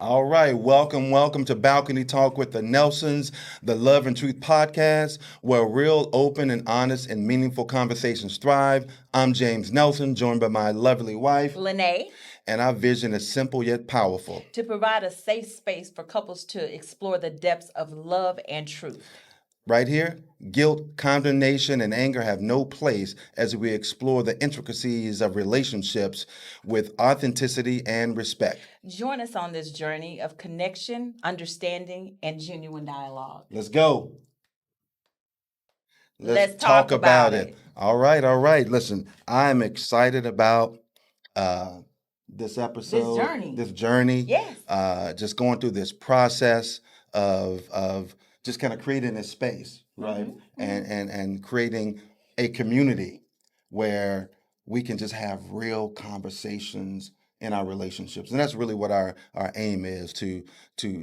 All right, welcome to Balcony Talk with the Nelsons, the Love and Truth podcast, where real, open, and honest and meaningful conversations thrive. I'm James Nelson, joined by my lovely wife, Lanae, and our vision is simple yet powerful. to provide a safe space for couples to explore the depths of love and truth. Right here, guilt, condemnation, and anger have no place as we explore the intricacies of relationships with authenticity and respect. Join us on this journey of connection, understanding, and genuine dialogue. Let's go. Let's talk about it. All right. Listen, I'm excited about uh, this episode, this journey. Yes. Just going through this process of just kind of creating a space, right? And creating a community where we can just have real conversations in our relationships. And that's really what our aim is to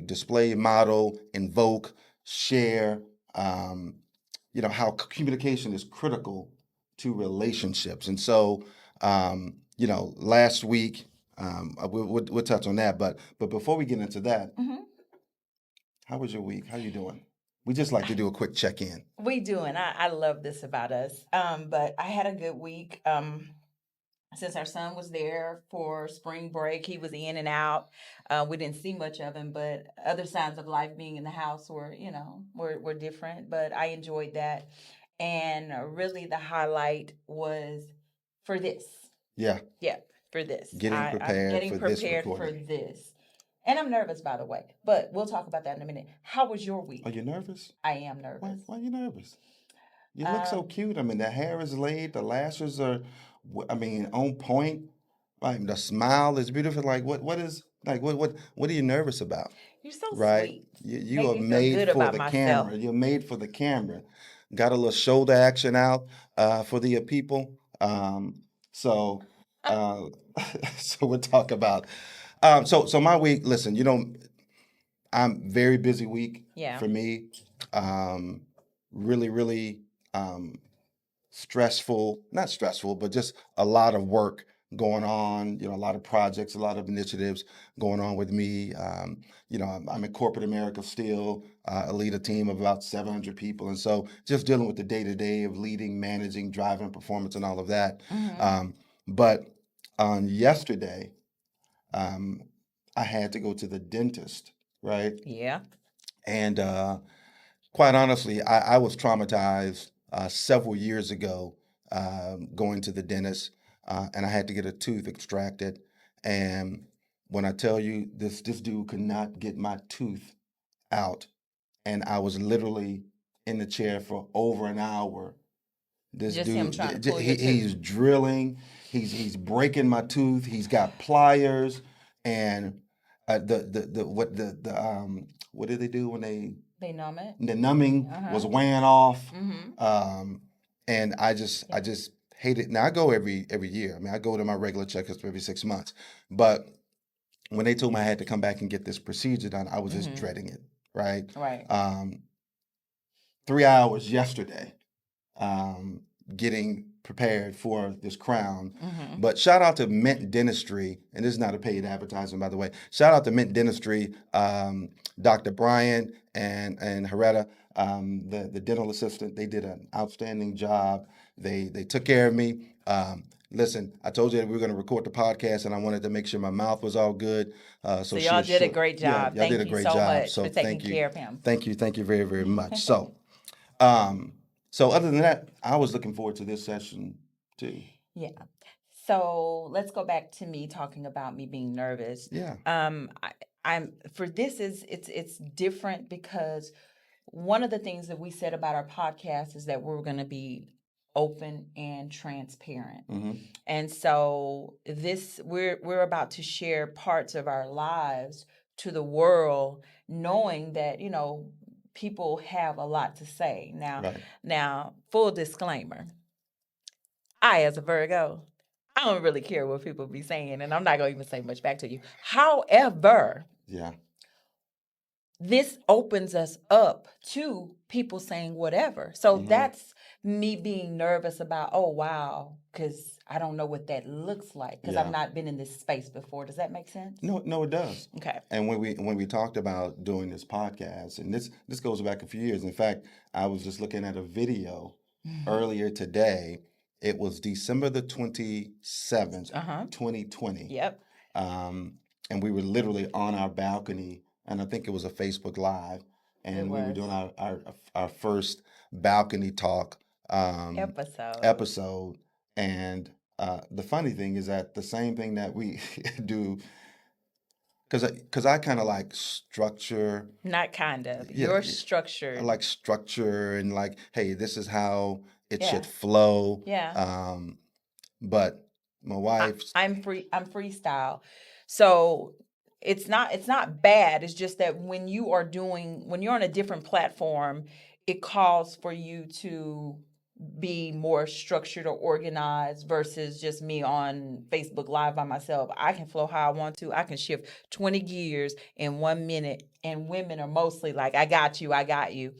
display, model, invoke, share, how communication is critical to relationships. And so, last week, we'll touch on that. But before we get into that, how was your week? How you doing? We just like to do a quick check-in. We do, and I love this about us. But I had a good week. Since our son was there for spring break, he was in and out. We didn't see much of him, but other signs of life being in the house were different. But I enjoyed that, and really the highlight was for this. Yeah. Yeah, for this. Getting prepared getting for prepared this recording. for this. And I'm nervous, by the way, but we'll talk about that in a minute. How was your week? Are you nervous? I am nervous. Why are you nervous? You look so cute. I mean, the hair is laid, the lashes are, on point. Like the smile is beautiful. Like what are you nervous about? You're so Right? sweet. You Make are me feel made good for about the myself. camera. You're made for the camera. Got a little shoulder action out for the people. So so we'll talk about. So my week. Listen, I'm very busy week Yeah. for me. Really stressful, not stressful, but just a lot of work going on, a lot of projects, a lot of initiatives going on with me. I'm in corporate America still. I lead a team of about 700 people. And so just dealing with the day to day of leading, managing, driving performance and all of that. But on yesterday, I had to go to the dentist, right? Yeah. And quite honestly, I was traumatized several years ago going to the dentist, and I had to get a tooth extracted. And when I tell you this dude could not get my tooth out, and I was literally in the chair for over an hour. This Just him dude, trying to pull your he's tooth. drilling, he's breaking my tooth. He's got pliers, and what did they do when They numb it. the numbing was wearing off, and I just hate it. Now I go every year. I mean, I go to my regular checkups every 6 months, but when they told me I had to come back and get this procedure done, I was just dreading it. Right. Right. 3 hours yesterday, getting prepared for this crown. But shout out to Mint Dentistry, and this is not a paid advertisement, by the way. Shout out to Mint Dentistry, Dr. Brian and Heretta, the dental assistant. They did an outstanding job. They took care of me. Listen, I told you that we were going to record the podcast, and I wanted to make sure my mouth was all good. So y'all did a great job. Y'all Thank did a you great so job. much So for taking thank you. care of him. Thank you very, very much. So other than that, I was looking forward to this session too. Yeah. So let's go back to me talking about me being nervous. Yeah. I'm for this is it's different because one of the things that we said about our podcast is that we're going to be open and transparent. And so we're about to share parts of our lives to the world, knowing that, people have a lot to say. Right. Now, full disclaimer. I, as a Virgo, I don't really care what people be saying, and I'm not going to even say much back to you. However, Yeah. this opens us up to people saying whatever. So that's me being nervous about, oh, wow, because I don't know what that looks like because I've not been in this space before. Does that make sense? No, it does. Okay. And when we talked about doing this podcast, and this goes back a few years. In fact, I was just looking at a video earlier today. It was December the 27th, 2020. Yep. And we were literally on our balcony, and I think it was a Facebook Live, and we were doing our first balcony talk episode. And the funny thing is that the same thing that we do, because I kind of like structure. Not kind of. You're structured. I like structure and like, hey, this is how it should flow. Yeah. But my wife, I'm freestyle. So it's not bad. It's just that when you're on a different platform, it calls for you to be more structured or organized versus just me on Facebook Live by myself. I can flow how I want to. I can shift 20 gears in 1 minute, and women are mostly like, I got you.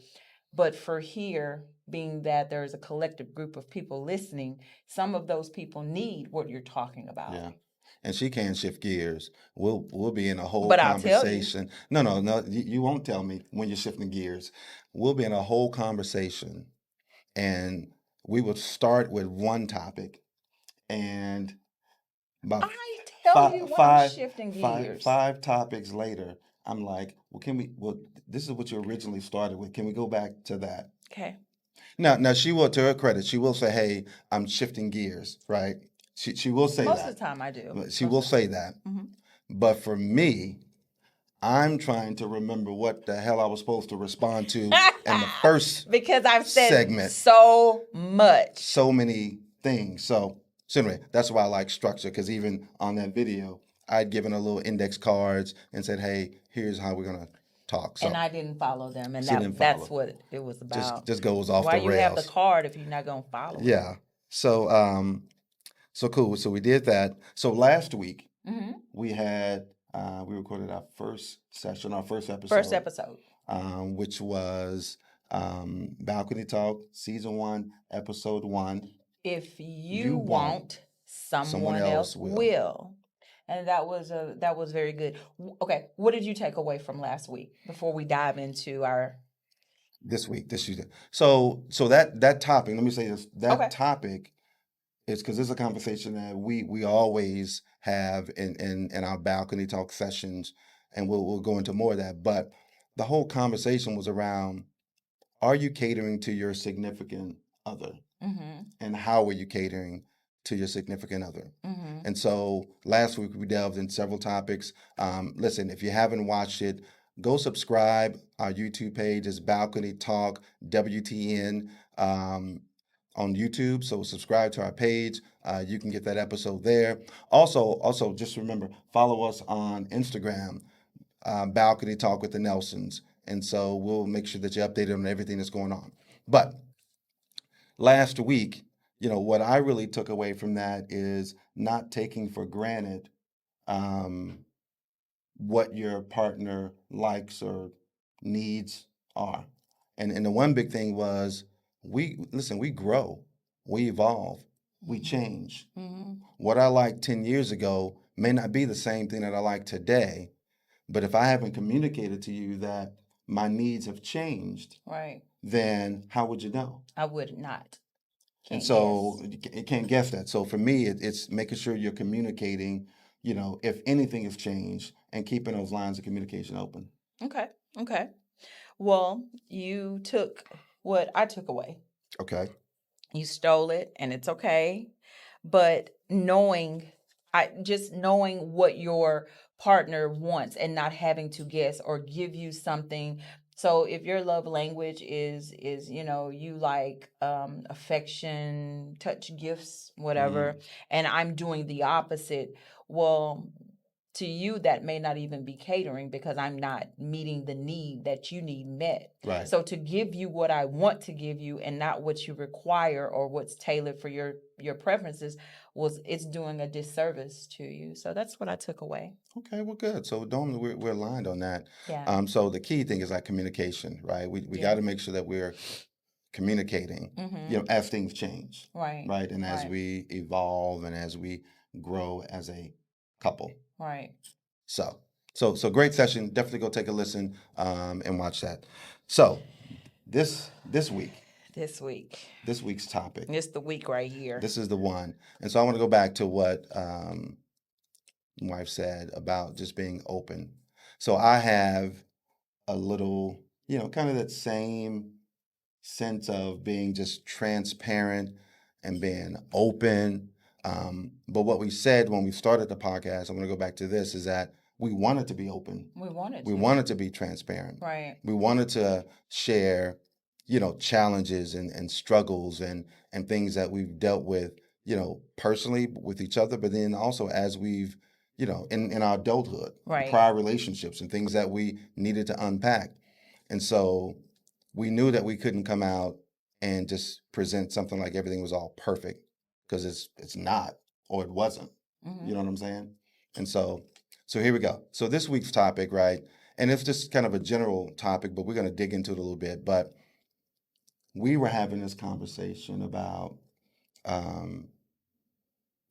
But for here, being that there's a collective group of people listening, some of those people need what you're talking about. Yeah. And she can shift gears. We'll be in a whole But conversation. I'll tell you. No, you won't tell me when you're shifting gears. We'll be in a whole conversation, and we will start with one topic, and about I'm shifting gears. Five topics later, I'm like, well, this is what you originally started with. Can we go back to that? Okay. Now she will, to her credit, she will say, hey, I'm shifting gears, right? She will say Most that. of the time I do. She will say that. Mm-hmm. But for me, I'm trying to remember what the hell I was supposed to respond to in the first because I've said segment. So much. So many things. So anyway, that's why I like structure, because even on that video, I'd given her little index cards and said, hey, here's how we're going to talk. So, and I didn't follow them. And that's what it was about. Just goes off the rails. Why you have the card if you're not going to follow it? Yeah. So cool. So we did that. So last week, we had... we recorded our first session, our first episode. Which was Balcony Talk, Season 1, Episode 1. If you won't, someone else will. And that was very good. Okay, what did you take away from last week before we dive into our... This Tuesday. So that topic, let me say this, topic is because it's a conversation that we always have in our balcony talk sessions, and we'll go into more of that. But the whole conversation was around, are you catering to your significant other? Mm-hmm. And how are you catering to your significant other? Mm-hmm. And so last week we delved in several topics. Listen, if you haven't watched it, go subscribe. Our YouTube page is Balcony Talk WTN. On YouTube, so subscribe to our page. You can get that episode there. Also, just remember, follow us on Instagram, Balcony Talk with the Nelsons, and so we'll make sure that you're updated on everything that's going on. But last week, what I really took away from that is not taking for granted what your partner likes or needs are, and the one big thing was, we grow, we evolve, we change. Mm-hmm. What I liked 10 years ago may not be the same thing that I like today, but if I haven't communicated to you that my needs have changed, right, then how would you know? I would not. And so you can't guess that. So for me, it's making sure you're communicating, if anything has changed, and keeping those lines of communication open. Okay. Well, you took what I took away. Okay. You stole it, and it's okay. But knowing what your partner wants and not having to guess or give you something. So if your love language is you like affection, touch, gifts, whatever, and I'm doing the opposite, well, to you, that may not even be catering because I'm not meeting the need that you need met. Right. So to give you what I want to give you and not what you require or what's tailored for your preferences, it's doing a disservice to you. So that's what I took away. Okay, well, good. So normally we're aligned on that. Yeah. So the key thing is like communication, right? We got to make sure that we're communicating, as things change, Right. right, and as Right. we evolve and as we grow as a couple. Right. So great session. Definitely go take a listen and watch that. So this week, This week. this week's topic. It's the week right here. This is the one, and so I want to go back to what wife said about just being open. So I have a little, kind of that same sense of being just transparent and being open. But what we said when we started the podcast, I'm going to go back to this, is that we wanted to be open. We wanted We to. wanted to be transparent. Right. We wanted to share, challenges and struggles and things that we've dealt with, personally with each other, but then also as we've, in our adulthood, Right. prior relationships and things that we needed to unpack. And so we knew that we couldn't come out and just present something like everything was all perfect, because it's not, or it wasn't. Mm-hmm. You know what I'm saying? And so here we go. So this week's topic, right? And it's just kind of a general topic, but we're going to dig into it a little bit. But we were having this conversation about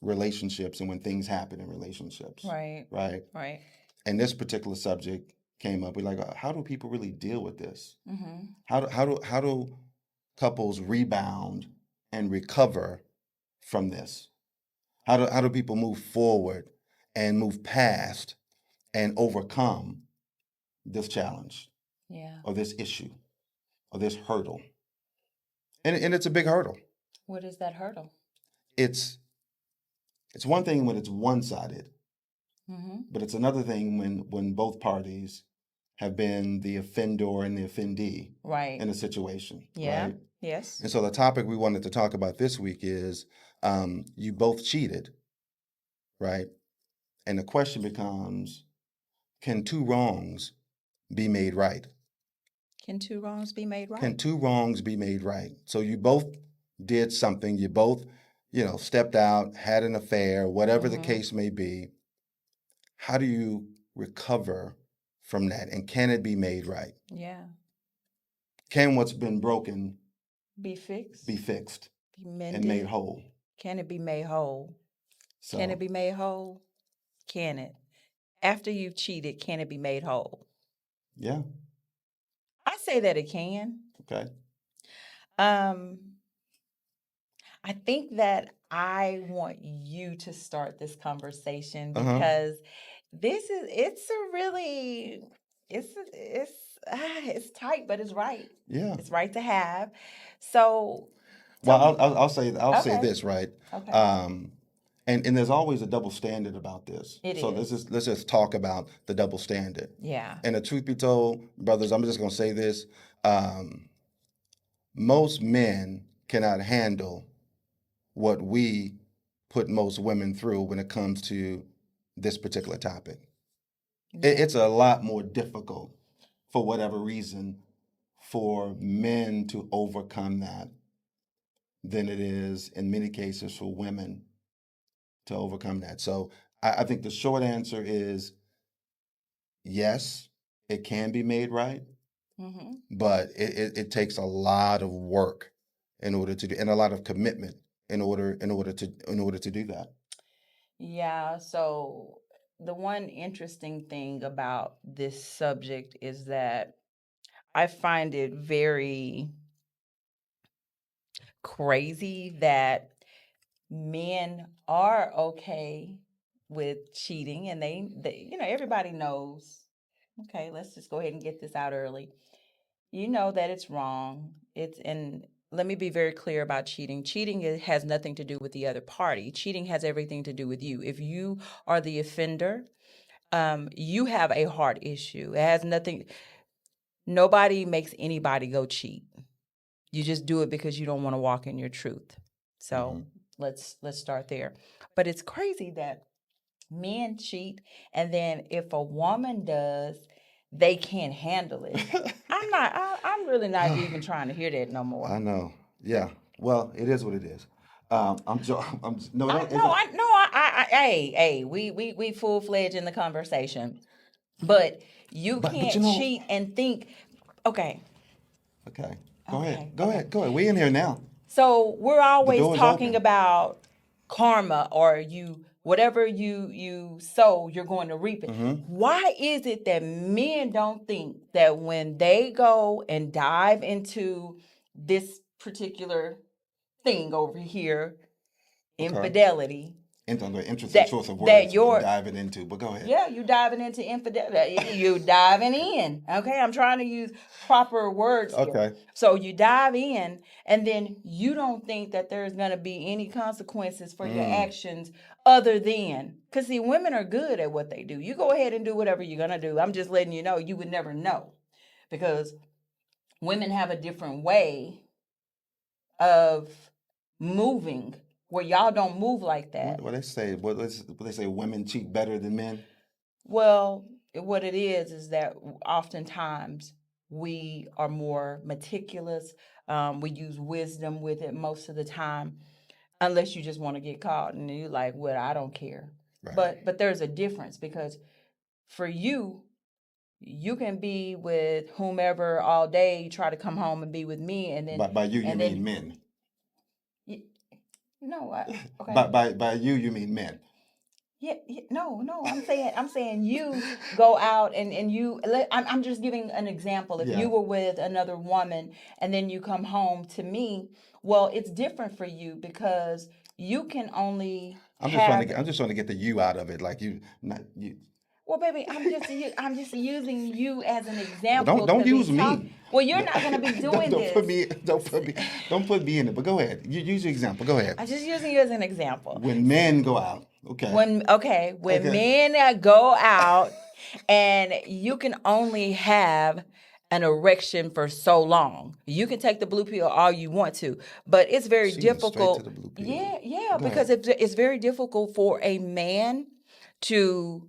relationships and when things happen in relationships. Right. Right. Right. And this particular subject came up. We're like, how do people really deal with this? Mm-hmm. How do couples rebound and recover from this? How do people move forward and move past and overcome this challenge? Yeah. Or this issue or this hurdle? And it's a big hurdle. What is that hurdle? It's one thing when it's one-sided, Mm-hmm. but it's another thing when both parties have been the offender and the offendee Right. in a situation. Yeah. Right? Yes. And so the topic we wanted to talk about this week is you both cheated, right? And the question becomes, can two wrongs be made right? Can two wrongs be made right? Can two wrongs be made right? So you both did something, you both, stepped out, had an affair, whatever the case may be. How do you recover from that? And can it be made right? Yeah. Can what's been broken Be fixed? be fixed Be mended? and made whole? Can it be made whole? So, Can it be made whole? Can it? After you've cheated, can it be made whole? yeah. I say that it can. Okay. I think that I want you to start this conversation Uh-huh. because it's tight, but it's right. Yeah. It's right to have. So, Well, I'll say Okay. this, right? Okay. And there's always a double standard about this. It So is. let's just talk about the double standard. Yeah. And the truth be told, brothers, I'm just gonna say this: most men cannot handle what we put most women through when it comes to this particular topic. It's a lot more difficult, for whatever reason, for men to overcome that than it is in many cases for women to overcome that. So I think the short answer is yes, it can be made right, Mm-hmm. but it takes a lot of work in order to do, and a lot of commitment in order to do that. Yeah. So the one interesting thing about this subject is that I find it very crazy that men are okay with cheating, and they everybody knows. Okay, let's just go ahead and get this out early. You know that it's wrong. And let me be very clear about cheating. Cheating has nothing to do with the other party. Cheating has everything to do with you. If you are the offender, you have a heart issue. It has nothing. Nobody makes anybody go cheat. You just do it because you don't want to walk in your truth. So let's start there. But it's crazy that men cheat, and then if a woman does, they can't handle it. I'm really not even trying to hear that no more. I know. Yeah. Well, it is what it is. Hey, we full fledged in the conversation, but you But can't cheat and think, okay. Okay. Go Okay, ahead. Go okay. ahead. Go ahead. We in here now. So we're always door is talking open. about karma, or whatever you sow, you're going to reap it. Why is it that men don't think that when they go and dive into this particular thing over here, infidelity, Interesting choice of that words you're diving into, but go ahead. yeah, you diving into infidelity. You diving in. Okay, I'm trying to use proper words here. Okay. So you dive in, and then you don't think that there's going to be any consequences for your actions other than, because see, women are good at what they do. You go ahead and do whatever you're going to do. I'm just letting you know, you would never know, because women have a different way of moving where y'all don't move like that. What they say? What they say? Women cheat better than men. Well, what it is that oftentimes we are more meticulous. We use wisdom with it most of the time, unless you just want to get caught and you're like, well, I don't care. Right. But there's a difference, because for you, you can be with whomever all day. You try to come home and be with me, and then By you, you and mean then men. no, okay. By you, you mean men. Yeah, no, I'm saying you go out and you. I'm just giving an example. If Yeah. you were with another woman and then you come home to me, well, it's different for you, because you can only I'm just trying to get the you out of it. Like you, not you. Well, baby, I'm just using you as an example. Don't use me. Well, you're not going to be doing don't this. Don't put me in it. But go ahead. You use your example. Go ahead. I'm just using you as an example. When men go out, okay. When men go out, and you can only have an erection for so long. You can take the blue pill all you want to, but it's very difficult. Straight to the blue pill. Yeah, because it's very difficult for a man to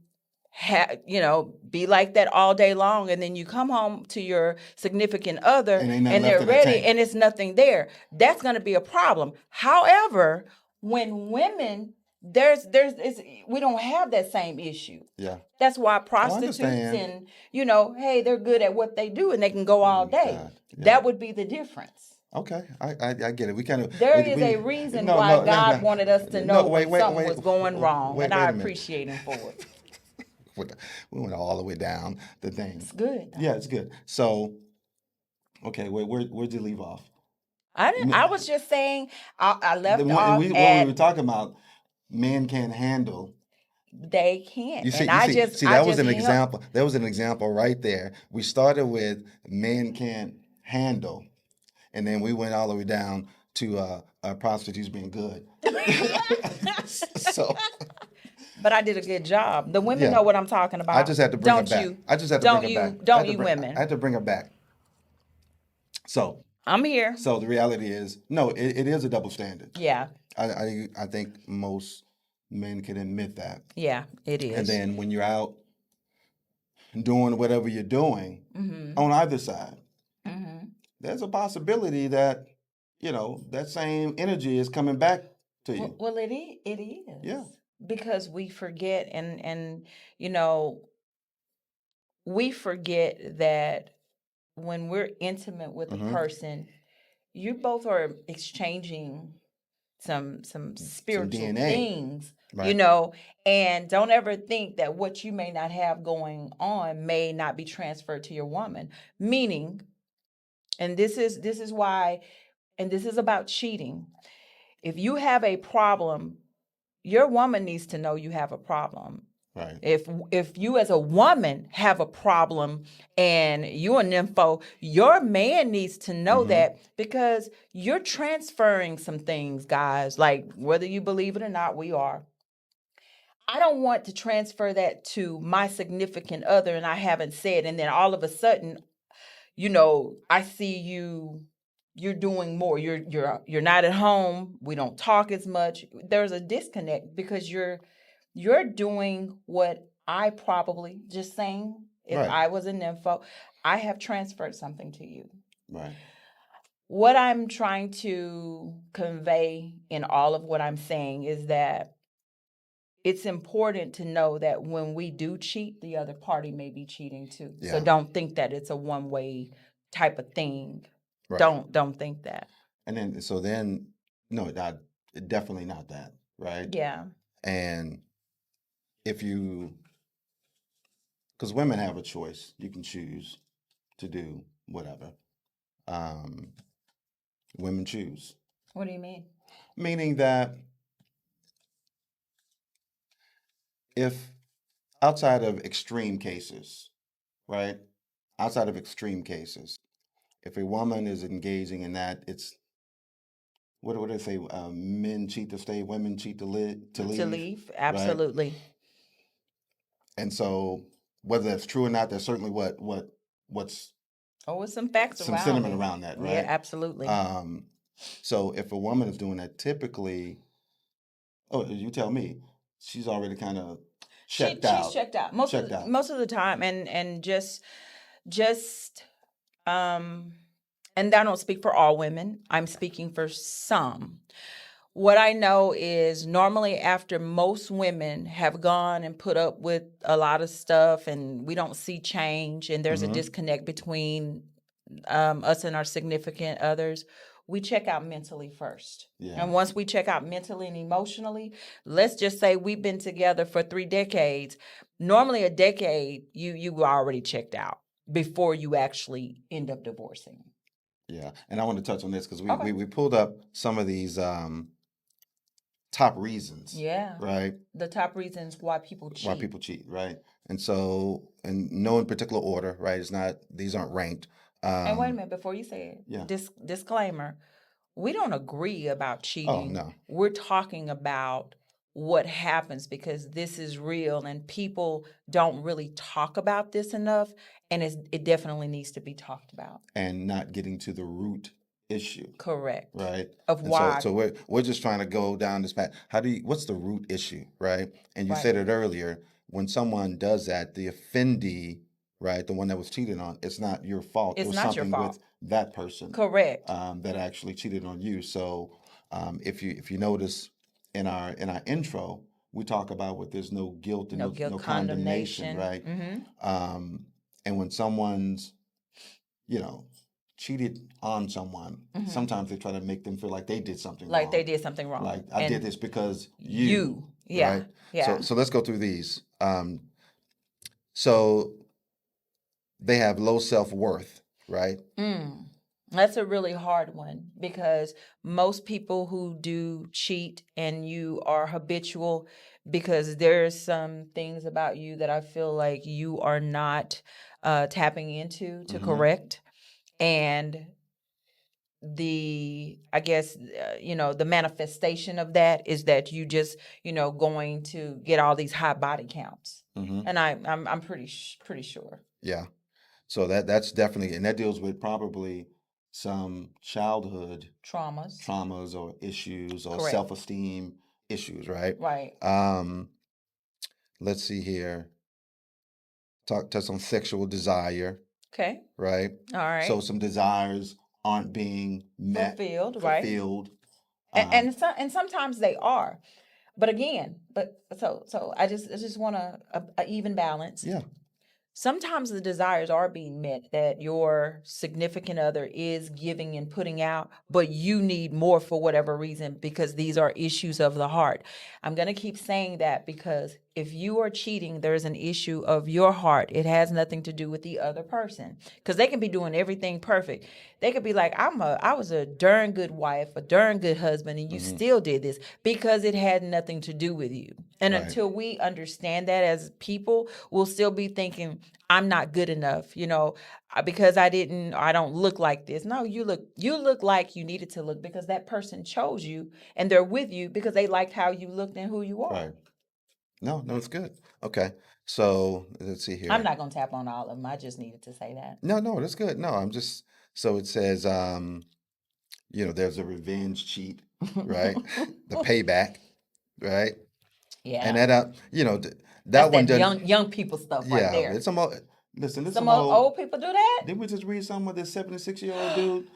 be like that all day long, and then you come home to your significant other and they're ready and it's nothing there. That's going to be a problem. However, when women, we don't have that same issue. Yeah. That's why prostitutes and hey, they're good at what they do and they can go all day. Yeah. That would be the difference. Okay, I get it. We kind of there is a reason why God wanted us to know when something was going wrong, and I appreciate Him for it. We went all the way down the thing. It's good. Yeah, it's good. So, okay, where'd you leave off? I was just saying I left off when we were talking about men can't handle. They can't. That was an example. That was an example right there. We started with men can't handle, and then we went all the way down to prostitutes being good. So. But I did a good job. The women know what I'm talking about. I just had to bring it back. Don't you women. I had to bring it back. So I'm here. So the reality is, no, it is a double standard. Yeah. I think most men can admit that. Yeah, it is. And then when you're out doing whatever you're doing on either side, there's a possibility that, that same energy is coming back to you. Well, it is. Yeah. Because we forget and we forget that when we're intimate with a person, you both are exchanging some spiritual things, right. And don't ever think that what you may not have going on may not be transferred to your woman. Meaning, and this is why, and this is about cheating. If you have a problem, your woman needs to know you have a problem. Right. If you as a woman have a problem and you're a nympho, your man needs to know that, because you're transferring some things, guys. Like, whether you believe it or not, we are. I don't want to transfer that to my significant other and I haven't said, and then all of a sudden, I see you're doing more. You're not at home. We don't talk as much. There's a disconnect because you're doing what I probably, just saying, if right. I was a nympho, I have transferred something to you. Right. What I'm trying to convey in all of what I'm saying is that it's important to know that when we do cheat, the other party may be cheating too. Yeah. So don't think that it's a one-way type of thing. Right. Don't think that. And then no, not definitely not that, right? Yeah. And if you, because women have a choice, you can choose to do whatever. Um, Women choose, What do you mean? meaning that if outside of extreme cases, right? Outside of extreme cases, if a woman is engaging in that, it's what do they say? Men cheat to stay, women cheat to To leave, leave, right? absolutely. And so, whether that's true or not, there's certainly what's Oh, with some facts some around sentiment it. around that, Yeah, right? absolutely. So if a woman is doing that, typically, oh, you tell me, she's already kind of checked She's out, checked out checked out. most of the time, and just um, and I don't speak for all women. I'm speaking for some. What I know is normally after most women have gone and put up with a lot of stuff and we don't see change and there's a disconnect between us and our significant others, we check out mentally first. Yeah. And once we check out mentally and emotionally, let's just say we've been together for 3 decades. Normally a decade, you already checked out before you actually end up divorcing. Yeah, and I want to touch on this because Okay. we pulled up some of these top reasons, Yeah. right? The top reasons why people Why cheat. people cheat, right? And so, in no in particular order, right? It's not; these aren't ranked. And wait a minute, before you say it, Yeah. disclaimer, we don't agree about Oh cheating. no, We're talking about what happens because this is real and people don't really talk about this enough, and it definitely needs to be talked about. and not getting to the root issue, Correct. right? Of And why. so we're just trying to go down this path. What's the root issue, right? And you Right. said it earlier, when someone does that, the offendee, right, the one that was cheated on, it's not your fault. It's It was not your something fault. with that person, Correct. that actually cheated on you. So if you notice in our intro, we talk about what there's no guilt and No guilt, no condemnation, condemnation. right? And when someone's cheated on someone, sometimes they try to make them feel like they did something Like wrong. they did something wrong. Like I And did this because you. Yeah. right? Yeah. So let's go through these. So they have low self-worth, right? That's a really hard one because most people who do cheat and you are habitual, because there's some things about you that I feel like you are not tapping into to correct. And I guess, the manifestation of that is that you just, going to get all these high body counts. And I'm pretty sure. Yeah. So that's definitely, and that deals with probably some childhood Traumas or issues or Correct. self-esteem issues, right? Right. Let's see here. Touch on sexual desire, Okay. right? All right. So some desires aren't being met, Fulfilled, right? Um, And sometimes they are, but again, so I just want a even balance. Yeah. Sometimes the desires are being met that your significant other is giving and putting out, but you need more for whatever reason because these are issues of the heart. I'm going to keep saying that because if you are cheating, there's an issue of your heart. It has nothing to do with the other person because they can be doing everything perfect. They could be like, I was a darn good wife, a darn good husband, and you still did this because it had nothing to do with you. And Right. until we understand that as people, we'll still be thinking, I'm not good enough, because I don't look like this. No, you look like you needed to look because that person chose you and they're with you because they liked how you looked and who you are. Right. No, it's good. Okay. So let's see here. I'm not going to tap on all of them. I just needed to say that. No, that's good. No, I'm just, so it says, there's a revenge cheat, right? The payback, right? Yeah. And that, that That's one that doesn't, young people stuff right yeah, there. it's some listen, this Some old people do that? Didn't we just read something with this 76-year-old dude?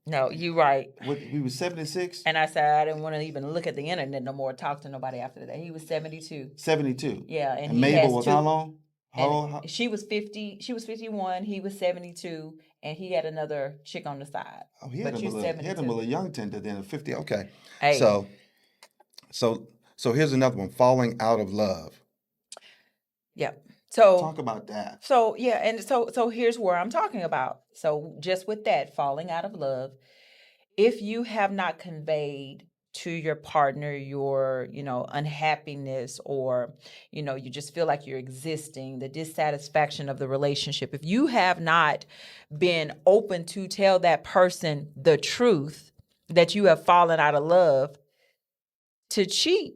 No, you right. He was 76? And I said I didn't want to even look at the internet no more, talk to nobody after that. He was 72. 72. Yeah, and Mabel has was two. how long? And she was 50. She was 51. He was 72, and he had another chick on the side. Oh, he But had you him a little 72. young tender then, 50. Okay. Hey, So so so here's another one, falling out of love. yeah. So Talk about that. so yeah, and so here's where I'm talking about. So just with that, falling out of love, if you have not conveyed to your partner your, unhappiness, or, you just feel like you're existing, the dissatisfaction of the relationship, if you have not been open to tell that person the truth that you have fallen out of love, to cheat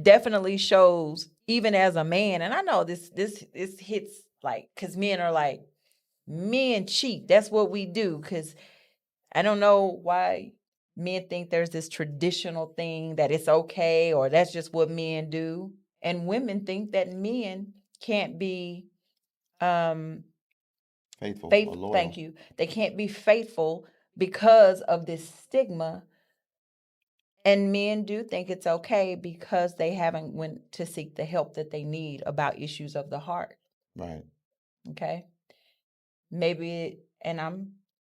definitely shows, even as a man. And I know this hits, like, because men are like, men cheat, that's what we do. Because I don't know why men think there's this traditional thing that it's okay, or that's just what men do. And women think that men can't be Faithful or faithful. loyal. Thank you. They can't be faithful because of this stigma. And men do think it's okay because they haven't went to seek the help that they need about issues of the heart. Right. Okay. Maybe, and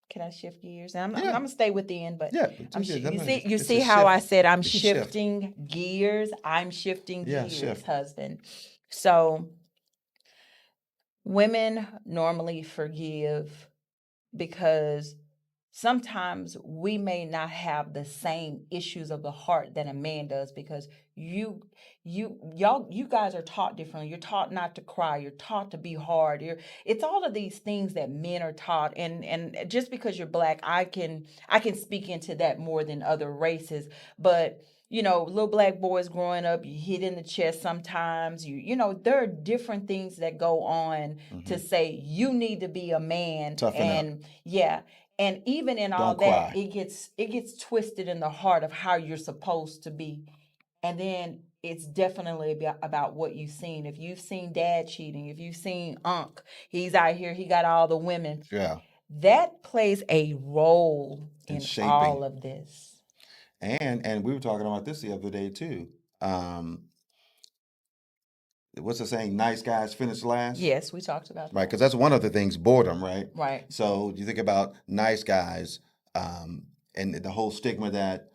can I shift gears? And I'm Yeah. gonna stay within, but Yeah. But you it's a see how shift. I said I'm It's a shift. shifting gears. I'm shifting Yeah, gears, shift. husband. So women normally forgive because sometimes we may not have the same issues of the heart that a man does, because you guys are taught differently. You're taught not to cry, you're taught to be hard. It's all of these things that men are taught, and just because you're black, I can speak into that more than other races. But little black boys growing up, you hit in the chest sometimes. There are different things that go on to say you need to be a man. Toughen up. And yeah, and even in all Don't that, cry. it gets twisted in the heart of how you're supposed to be. And then it's definitely about what you've seen. If you've seen dad cheating, if you've seen Unc, he's out here, he got all the women. Yeah. That plays a role In in shaping. all of this. And we were talking about this the other day too. What's the saying? Nice guys finish last. Yes, we talked about Right, that. because that's one of the things, boredom, right? Right. So you think about nice guys, and the whole stigma that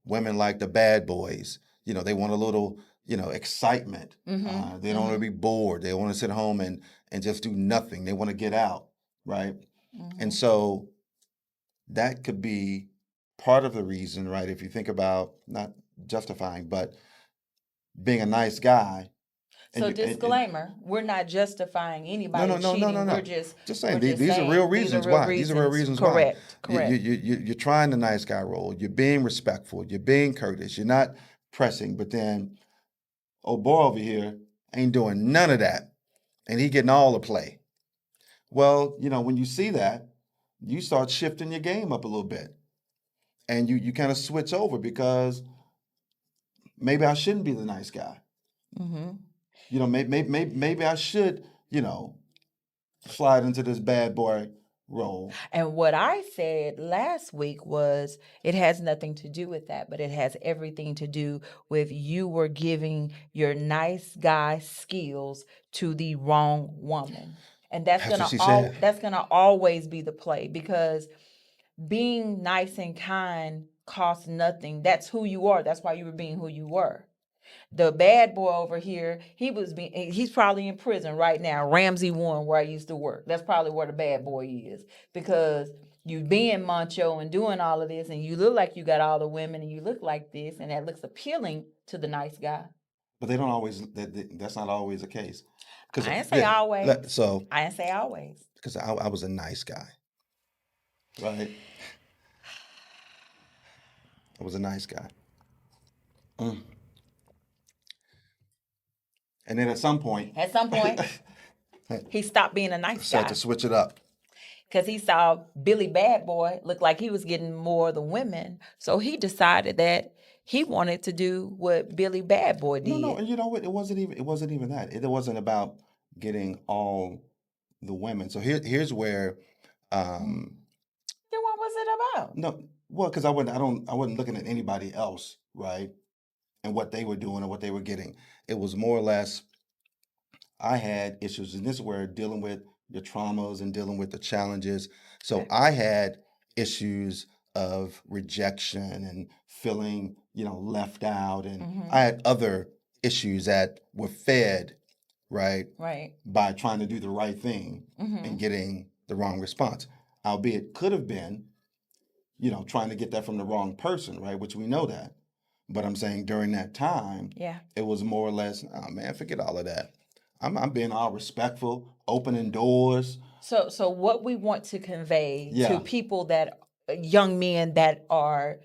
women like the bad boys. They want a little, excitement. They don't want to be bored. They want to sit home and just do nothing. They want to get out, right? And so that could be part of the reason, right? If you think about, not justifying, but being a nice guy. So disclaimer, we're not justifying anybody cheating. No. We're just saying we're just these are saying real these are reasons real why. These are real reasons why. Correct. You're trying the nice guy role. You're being respectful. You're being courteous. You're not pressing. But then, old boy over here ain't doing none of that, and he getting all the play. Well, when you see that, you start shifting your game up a little bit, and you kind of switch over, because maybe I shouldn't be the nice guy. Maybe I should, slide into this bad boy role. And what I said last week was it has nothing to do with that, but it has everything to do with you were giving your nice guy skills to the wrong woman. And that's gonna always be the play, because being nice and kind costs nothing. That's who you are. That's why you were being who you were. The bad boy over here, he's probably in prison right now. Ramsey 1, where I used to work. That's probably where the bad boy is, because you being macho and doing all of this, and you look like you got all the women, and you look like this, and that looks appealing to the nice guy. But they don't always. That's not always the case. I didn't say always. I didn't say always. Because I was a nice guy, right? I was a nice guy. And then at some point, he stopped being a nice guy. Start to switch it up. Because he saw Billy Bad Boy look like he was getting more of the women. So he decided that he wanted to do what Billy Bad Boy did. No, and you know what? It wasn't even that. It wasn't about getting all the women. So here's where. Then what was it about? No, well, because I wasn't looking at anybody else, right? And what they were doing and what they were getting. It was more or less, I had issues, and this is where dealing with your traumas and dealing with the challenges. So I had issues of rejection and feeling, left out, and I had other issues that were fed, right, Right. by trying to do the right thing and getting the wrong response. Albeit could have been, trying to get that from the wrong person, right? Which we know that. But I'm saying during that time, Yeah. it was more or less, oh man, forget all of that. I'm being all respectful, opening doors. So what we want to convey Yeah. to people that young men that are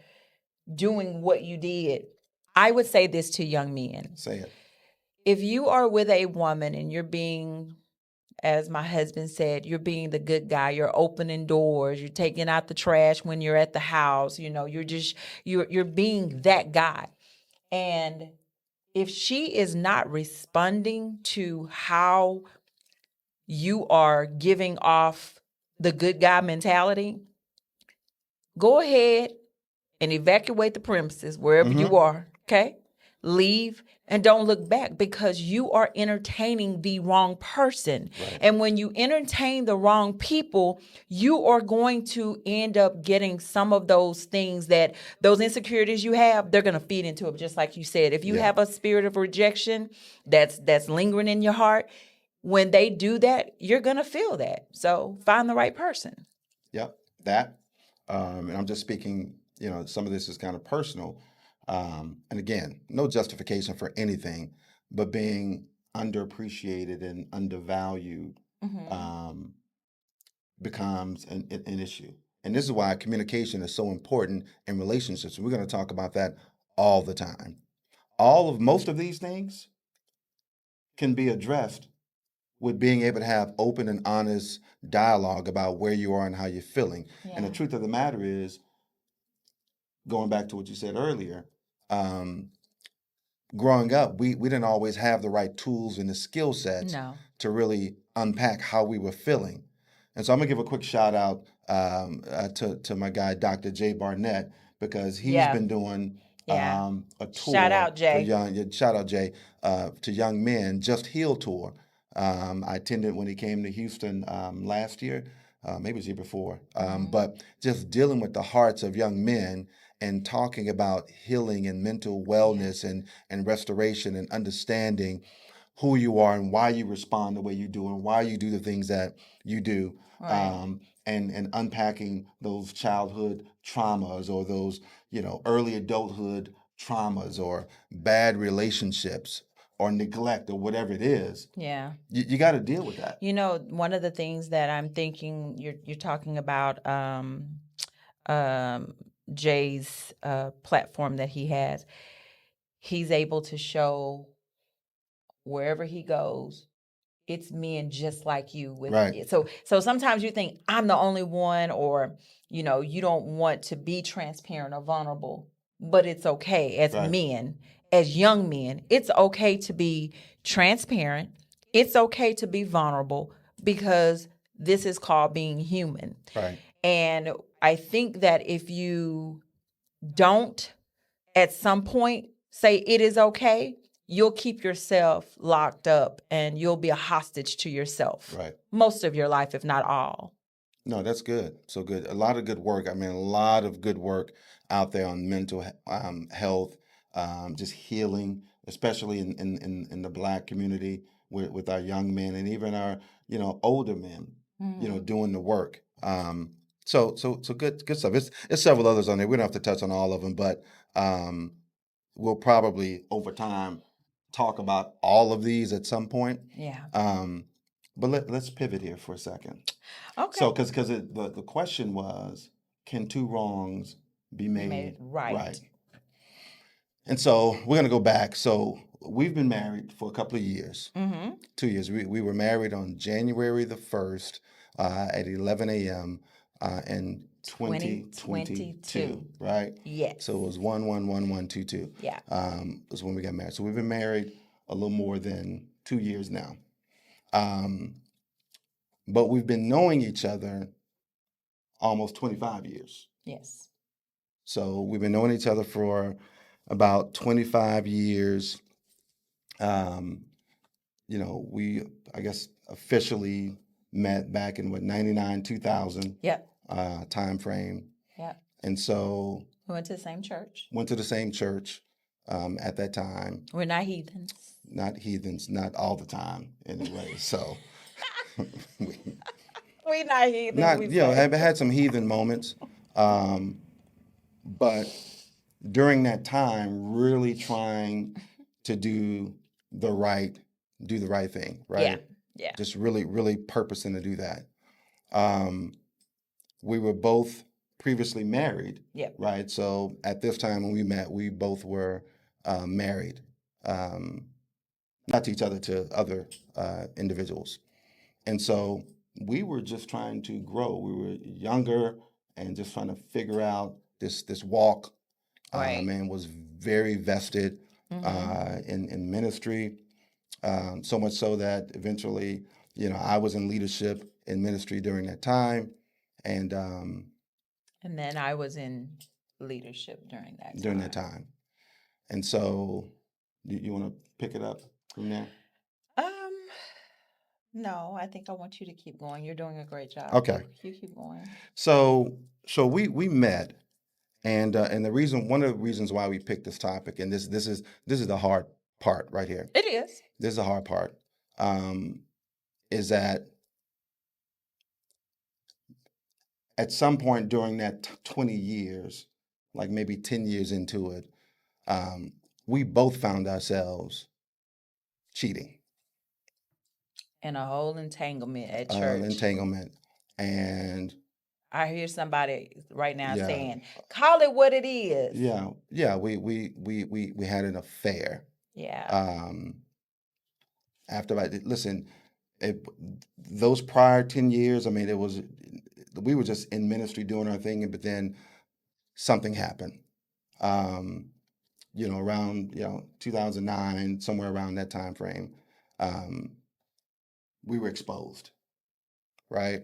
doing what you did, I would say this to young men. Say it. If you are with a woman and you're being, as my husband said, you're being the good guy, you're opening doors, you're taking out the trash when you're at the house, you're being that guy. And if she is not responding to how you are giving off the good guy mentality, go ahead and evacuate the premises wherever you are, okay? Leave and don't look back, because you are entertaining the wrong person. Right. And when you entertain the wrong people, you are going to end up getting some of those things, that those insecurities you have, they're going to feed into it. Just like you said, if you Yeah. have a spirit of rejection that's lingering in your heart, when they do that, you're going to feel that. So find the right person. Yep, that. And I'm just speaking, some of this is kind of personal. And again, no justification for anything, but being underappreciated and undervalued becomes an issue. And this is why communication is so important in relationships. We're going to talk about that all the time. Most of these things can be addressed with being able to have open and honest dialogue about where you are and how you're feeling. Yeah. And the truth of the matter is, going back to what you said earlier, growing up, we didn't always have the right tools and the skill sets No. to really unpack how we were feeling. And so I'm gonna give a quick shout out to my guy, Dr. Jay Barnett, because he's Yeah. been doing Yeah. a tour Shout out, Jay. shout out Jay to young men, Just Heal tour. I attended when he came to Houston last year, maybe it was the year before. But just dealing with the hearts of young men and talking about healing and mental wellness and restoration and understanding who you are and why you respond the way you do and why you do the things that you do. Right. And unpacking those childhood traumas or those, early adulthood traumas or bad relationships or neglect or whatever it is. Yeah. You got to deal with that. One of the things that I'm thinking you're talking about, Jay's platform that he has, he's able to show wherever he goes, it's men just like you. Right. So sometimes you think I'm the only one, or you don't want to be transparent or vulnerable, but it's okay as Right. men, as young men, it's okay to be transparent. It's okay to be vulnerable, because this is called being human. Right. And I think that if you don't at some point say it is okay, you'll keep yourself locked up and you'll be a hostage to yourself. Right. Most of your life, if not all. No, that's good. So good. A lot of good work. I mean, a lot of good work out there on mental health, just healing, especially in the Black community with our young men and even our older men, doing the work. So good stuff. It's several others on there. We don't have to touch on all of them, but we'll probably over time talk about all of these at some point. Yeah. But let's pivot here for a second. Okay. So, because the question was, can two wrongs be made right? And so we're going to go back. So we've been married for a couple of years, 2 years. We were married on January the 1st at 11 a.m. In 2022, right? Yes. So it was 1-1-1-1-2-2. Yeah. Was when we got married. So we've been married a little more than 2 years now. But we've been knowing each other almost 25 years. Yes. So we've been knowing each other for about 25 years. We, I guess, officially met back in 99, 2000 Yep. time frame. Yep. And so We went to the same church. Went to the same church at that time. We're not heathens. Not heathens, not all the time anyway. So We're not heathens. not, you know, have had some heathen moments. But during that time, really trying to do the right thing, right? Yeah. Yeah. Just really purposing to do that. We were both previously married, Yep. right? So at this time when we met, we both were married, not to each other, to other individuals. And so we were just trying to grow. We were younger and just trying to figure out this walk. Right. And was very vested in ministry, so much so that eventually, you know, I was in leadership in ministry during that time, and then I was in leadership during that time. And so, you want to pick it up from there? No, I think I want you to keep going. You're doing a great job. Okay. You keep going. So we met. And one of the reasons why we picked this topic, and this is the hard part right here. It is. This is the hard part. Is that at some point during that 20 years, like maybe 10 years into it, we both found ourselves cheating. In a whole entanglement at church. And I hear somebody right now saying, "Call it what it is." Yeah. We had an affair. Yeah. After those prior 10 years, I mean, we were just in ministry doing our thing, but then something happened. Around 2009, somewhere around that time frame, we were exposed, right?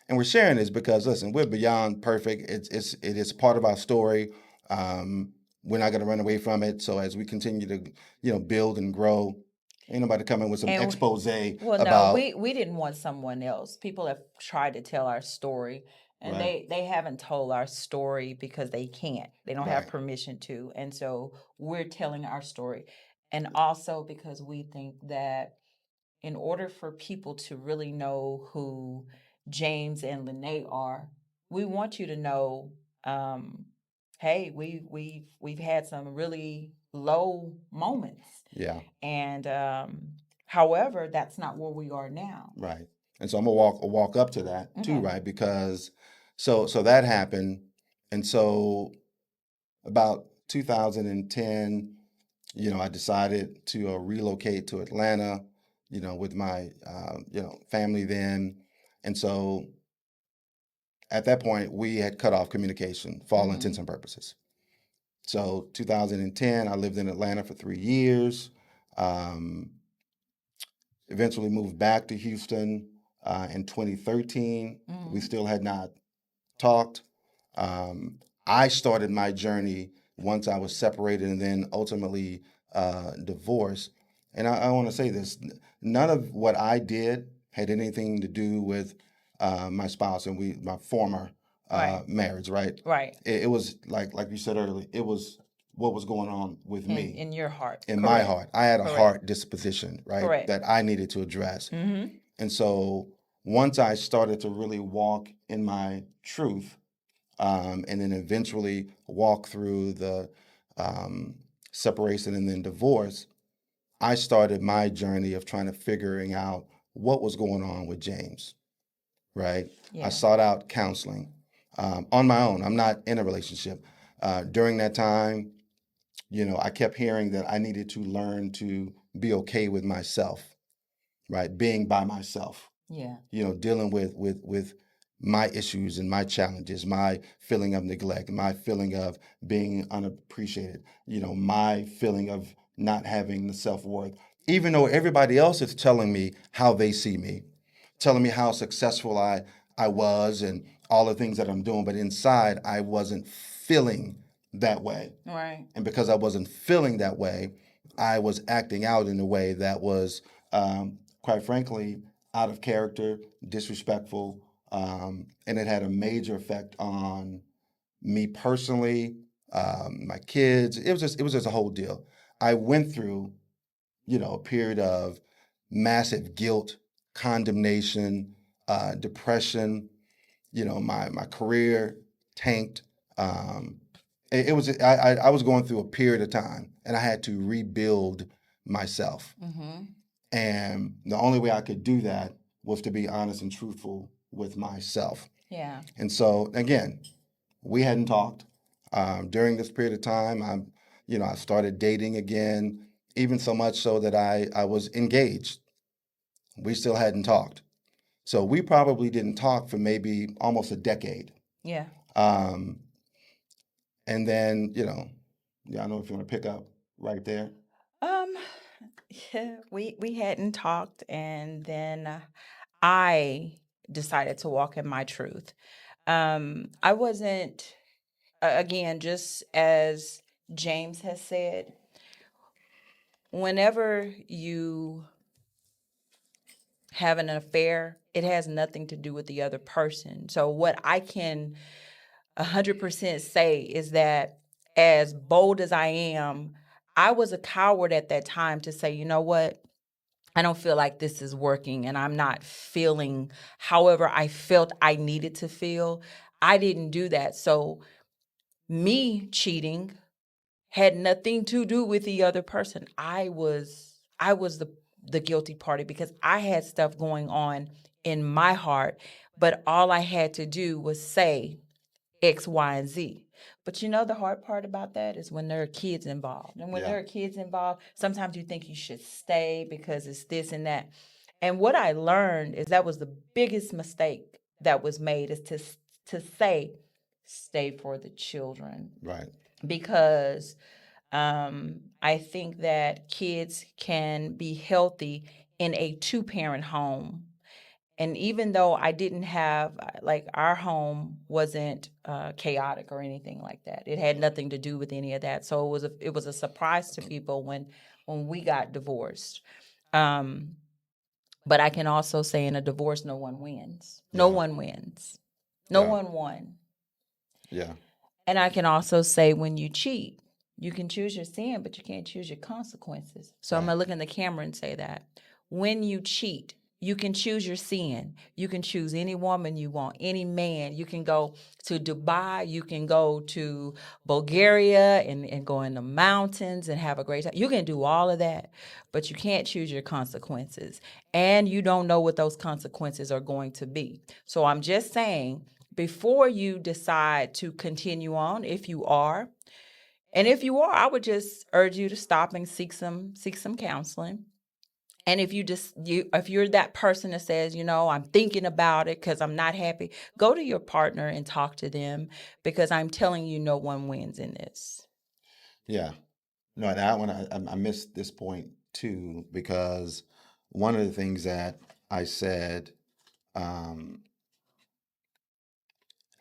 And we're sharing this because, listen, we're beyond perfect. It is part of our story. We're not going to run away from it. So as we continue to, build and grow, ain't nobody coming with some expose about. No, we didn't want someone else. People have tried to tell our story, and they haven't told our story because they can't. They don't have permission to, and so we're telling our story, and also because we think that in order for people to really know who James and Lanae are, we want you to know, hey, we've had some really low moments. Yeah. And however, that's not where we are now. Right. And so I'm gonna walk up to that too, right? Because so that happened, and so about 2010, I decided to relocate to Atlanta, with my family then, and so at that point we had cut off communication for all intents and purposes. So 2010, I lived in Atlanta for 3 years. Eventually moved back to Houston in 2013. We still had not talked. I started my journey once I was separated and then ultimately divorced. And I want to say this, none of what I did had anything to do with my spouse and my former marriage, right? Right. It was like you said earlier, it was what was going on with me. In your heart. In my heart. I had a heart disposition, right? That I needed to address. And so once I started to really walk in my truth, and then eventually walk through the separation and then divorce, I started my journey of trying to figuring out what was going on with James, right? Yeah. I sought out counseling on my own. I'm not in a relationship. During that time, I kept hearing that I needed to learn to be okay with myself, right? Being by myself. Yeah. Dealing with my issues and my challenges, my feeling of neglect, my feeling of being unappreciated, my feeling of not having the self-worth, even though everybody else is telling me how they see me, telling me how successful I was and all the things that I'm doing, but inside I wasn't feeling that way. Right. And because I wasn't feeling that way, I was acting out in a way that was, quite frankly, out of character, disrespectful, and it had a major effect on me personally, my kids. It was just a whole deal. I went through, a period of massive guilt, condemnation, depression. My career tanked. Um, I was going through a period of time, and I had to rebuild myself. Mm-hmm. And the only way I could do that was to be honest and truthful with myself. Yeah. And so, again, we hadn't talked during this period of time. I started dating again, even so much so that I was engaged. We still hadn't talked. So we probably didn't talk for maybe almost a decade. Yeah. Um, and then, yeah, I don't know if you want to pick up right there. Um, yeah, we hadn't talked, and then I decided to walk in my truth. I wasn't, again, just as James has said, whenever you have an affair, it has nothing to do with the other person. So what I can 100% say is that, as bold as I am, I was a coward at that time to say, you know what? I don't feel like this is working, and I'm not feeling however I felt I needed to feel. I didn't do that. So me cheating had nothing to do with the other person. I was the guilty party because I had stuff going on in my heart, but all I had to do was say X, Y, and Z. But the hard part about that is when there are kids involved. And when Yeah. there are kids involved, sometimes you think you should stay because it's this and that. And what I learned is that was the biggest mistake that was made, is to say stay for the children. Right. Because I think that kids can be healthy in a two-parent home. And even though I didn't have, like, our home wasn't chaotic or anything like that. It had nothing to do with any of that. So it was a surprise to people when we got divorced. Um, but I can also say, in a divorce, no one wins. No Yeah. one wins. No Yeah. one won. Yeah. And I can also say, when you cheat, you can choose your sin, but you can't choose your consequences. So I'm Right. going to look in the camera and say that. When you cheat, you can choose your sin. You can choose any woman you want, any man. You can go to Dubai. You can go to Bulgaria and go in the mountains and have a great time. You can do all of that, but you can't choose your consequences. And you don't know what those consequences are going to be. So I'm just saying, before you decide to continue on, if you are, and if you are, I would just urge you to stop and seek some counseling. And if you're that person that says, I'm thinking about it because I'm not happy, go to your partner and talk to them, because I'm telling you, no one wins in this. Yeah. No, that one I missed this point too, because one of the things that I said, um,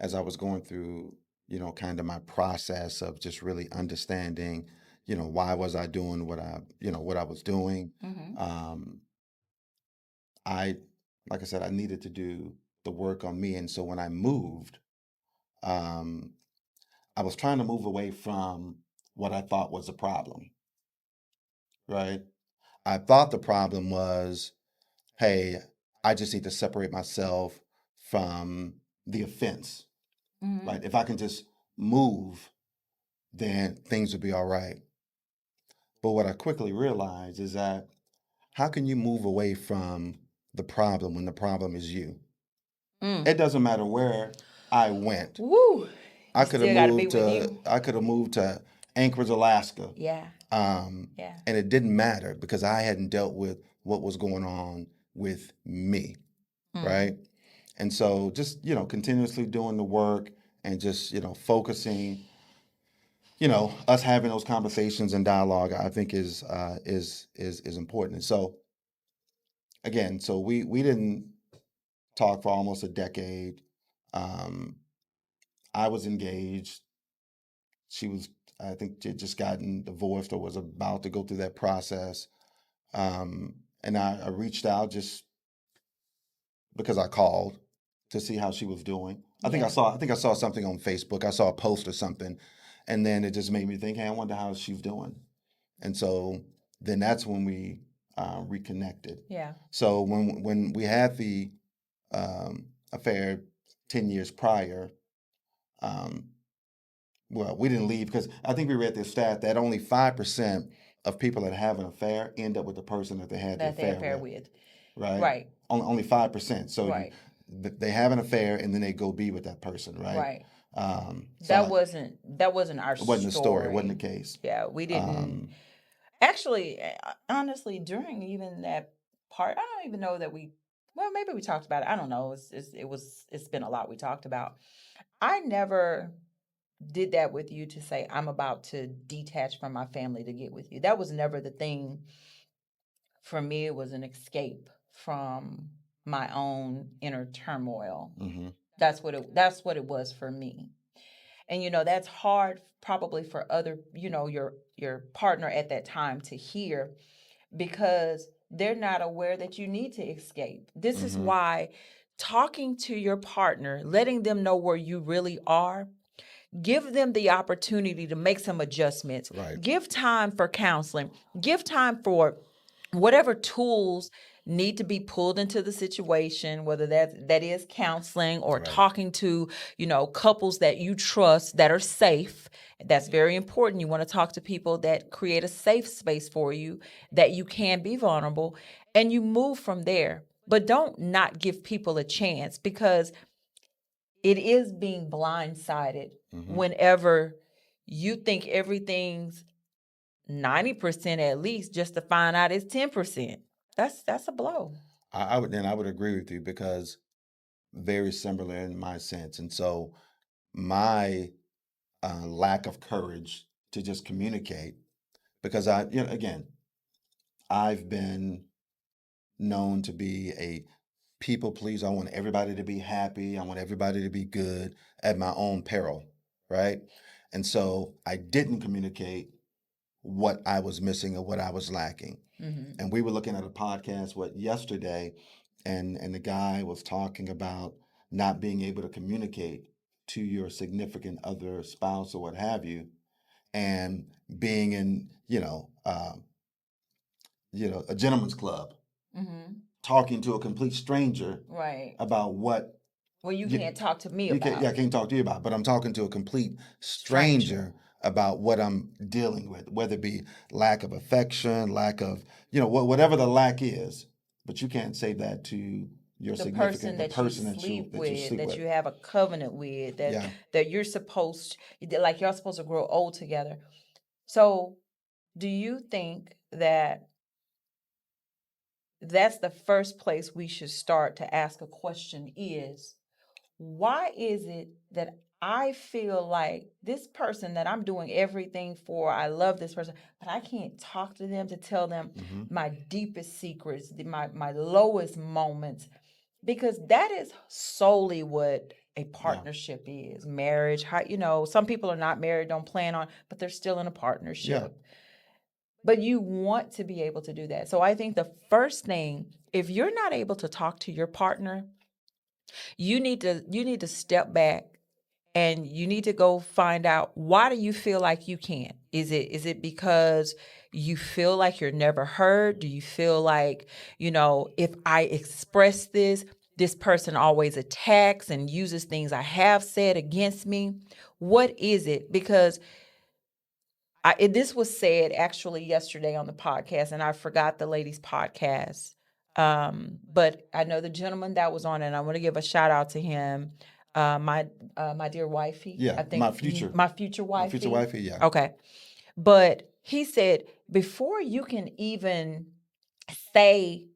as I was going through, kind of my process of just really understanding, why was I doing what I was doing. Mm-hmm. Um, I, like I said, I needed to do the work on me, and so when I moved, um, I was trying to move away from what I thought was a problem. Right? I thought the problem was, hey, I just need to separate myself from the offense. Mm-hmm. Right? If I can just move, then things would be all right. But what I quickly realized is that, how can you move away from the problem when the problem is you? Mm. It doesn't matter where I went. Woo! I You could have still got to be moved with to you. I could have moved to Anchorage, Alaska. Yeah. Um, Yeah. and it didn't matter because I hadn't dealt with what was going on with me, Mm. right? And so just, continuously doing the work and just, focusing, us having those conversations and dialogue, I think is important. And so again, so we didn't talk for almost a decade. Um, I was engaged. She was, I think, she had just gotten divorced or was about to go through that process. And I reached out just because I called to see how she was doing. I think Yeah. I saw something on Facebook. I saw a post or something, and then it just made me think, hey, I wonder how she's doing. And so then that's when we reconnected. Yeah. So when we had the affair 10 years prior, um, well, we didn't leave because I think we read this stat that only 5% of people that have an affair end up with the person that they had That the they affair affair with. with. Right? Right. Only 5%. So Right. they have an affair and then they go be with that person, right? Right. So That wasn't our it wasn't the story. It wasn't story. the case. Yeah, we didn't. Actually, honestly, during even that part, I don't even know that we. Well, maybe we talked about it. I don't know. It's been a lot we talked about. I never did that with you to say I'm about to detach from my family to get with you. That was never the thing. For me, it was an escape from my own inner turmoil. Mm-hmm. That's what it was for me. And that's hard probably for other, your partner at that time to hear, because they're not aware that you need to escape. This is Mm-hmm. why talking to your partner, letting them know where you really are, give them the opportunity to make some adjustments. Right. Give time for counseling. Give time for whatever tools need to be pulled into the situation, whether that is counseling or Right. talking to, couples that you trust that are safe. That's very important. You want to talk to people that create a safe space for you, that you can be vulnerable, and you move from there. But don't not give people a chance, because it is being blindsided whenever you think everything's 90% at least, just to find out it's 10%. That's a blow. I would agree with you because very similar in my sense. And so my lack of courage to just communicate, because again, I've been known to be a people pleaser. I want everybody to be happy. I want everybody to be good at my own peril, right? And so I didn't communicate what I was missing or what I was lacking. Mm-hmm. And we were looking at a podcast yesterday, and the guy was talking about not being able to communicate to your significant other, spouse, or what have you, and being in a gentleman's club, Mm-hmm. talking to a complete stranger Right. about what Well, you can't talk to me you about. can't, yeah, I can't talk to you about, but I'm talking to a complete stranger about what I'm dealing with, whether it be lack of affection, lack of, whatever the lack is, but you can't say that to your The significant, person that you sleep with, that you have a covenant with, that you're supposed, like y'all supposed to grow old together. So, do you think that that's the first place we should start to ask a question is, why is it that I feel like this person that I'm doing everything for, I love this person, but I can't talk to them to tell them my deepest secrets, my lowest moments, because that is solely what a partnership is. Marriage, some people are not married, don't plan on, but they're still in a partnership. Yeah. But you want to be able to do that. So I think the first thing, if you're not able to talk to your partner, you need to step back, and you need to go find out, why do you feel like you can't? Is it because you feel like you're never heard? Do you feel like, if I express this person always attacks and uses things I have said against me? What is it? Because this was said actually yesterday on the podcast, and I forgot the lady's podcast. But I know the gentleman that was on it, and I want to give a shout out to him. My dear wifey. Yeah, I think my future wifey. My future wifey, yeah. Okay. But he said, before you can even say,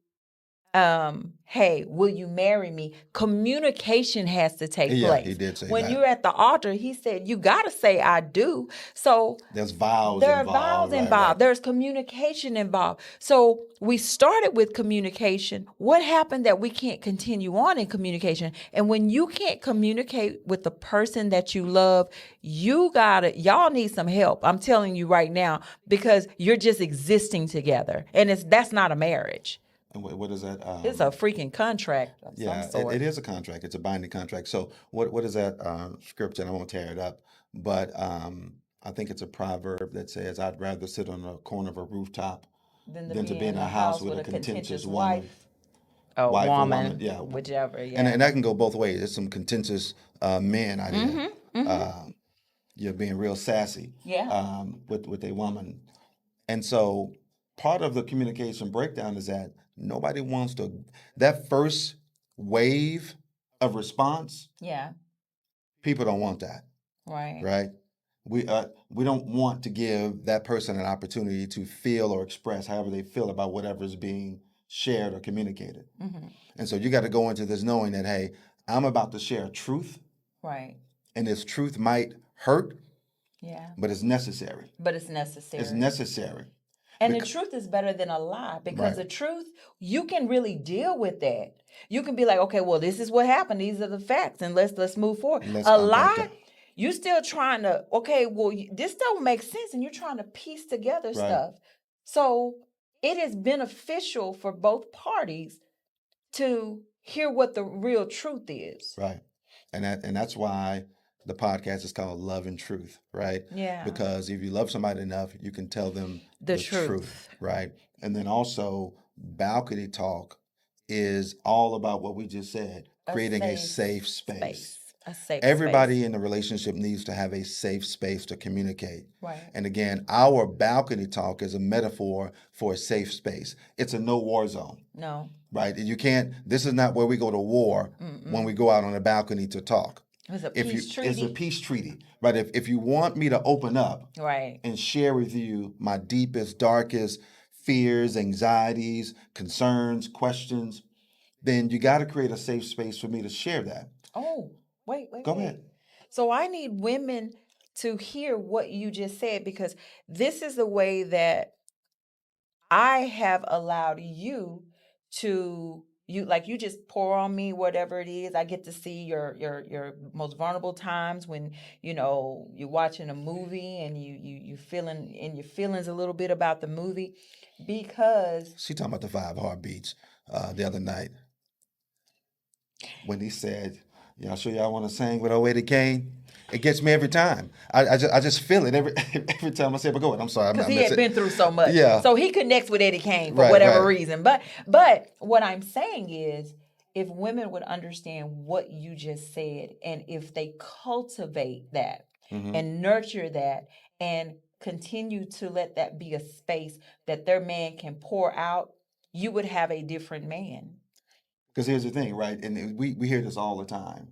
hey, will you marry me? Communication has to take place. He did say when that. you're at the altar, he said, you got to say, I do. So there's vows there are involved. vows involved. Right. There's communication involved. So we started with communication. What happened that we can't continue on in communication? And when you can't communicate with the person that you love, y'all need some help. I'm telling you right now, because you're just existing together, and that's not a marriage. And what is that? It's a freaking contract of some Yeah, sort. it is a contract. It's a binding contract. So what is that scripture? And I won't tear it up, but I think it's a proverb that says, "I'd rather sit on the corner of a rooftop Then than to be be in in a a house house with with a a contentious contentious woman, wife or woman." woman, Yeah, whichever. and Yeah. that can go both ways. There's some contentious men out here. You're being real sassy Yeah. with a woman. And so part of the communication breakdown is that nobody wants to, that first wave of response, Yeah. people don't want that, Right. right? We don't want to give that person an opportunity to feel or express however they feel about whatever is being shared or communicated. And so you got to go into this knowing that, hey, I'm about to share truth, Right. and this truth might hurt, Yeah. but it's necessary. But it's necessary. It's necessary. And the truth is better than a lie, because the truth, you can really deal with that. You can be like, okay, well, this is what happened. These are the facts, and let's move forward. Let's A unpack lie, that. you still trying to, okay, well, this don't make sense, and you're trying to piece together stuff. So it is beneficial for both parties to hear what the real truth is. Right. And that's why the podcast is called Love and Truth, right? Yeah. Because if you love somebody enough, you can tell them The truth. right? And then also balcony talk is all about what we just said, creating a safe space. A safe Everybody space. in the relationship needs to have a safe space to communicate. Right. And again, our balcony talk is a metaphor for a safe space. It's a no war zone. No. Right? You can't, this is not where we go to war when we go out on a balcony to talk. It's a peace treaty. It's a peace treaty. Right? If you want me to open up Right. and share with you my deepest, darkest fears, anxieties, concerns, questions, then you got to create a safe space for me to share that. Oh, wait. Go ahead. So I need women to hear what you just said, because this is the way that I have allowed you to, you just pour on me whatever it is. I get to see your most vulnerable times when you're watching a movie and you feeling in your feelings a little bit about the movie, because She talking about the 5 heartbeats the other night when he said, "Y'all sure y'all want to sing with old Eddie Kane?" It gets me every time. I just feel it every time I say, "But go ahead." I'm sorry. because he had been through so much. Yeah. So he connects with Eddie Kane for whatever reason. But what I'm saying is, if women would understand what you just said, and if they cultivate that and nurture that and continue to let that be a space that their man can pour out, you would have a different man. Because here's the thing, right? And we hear this all the time.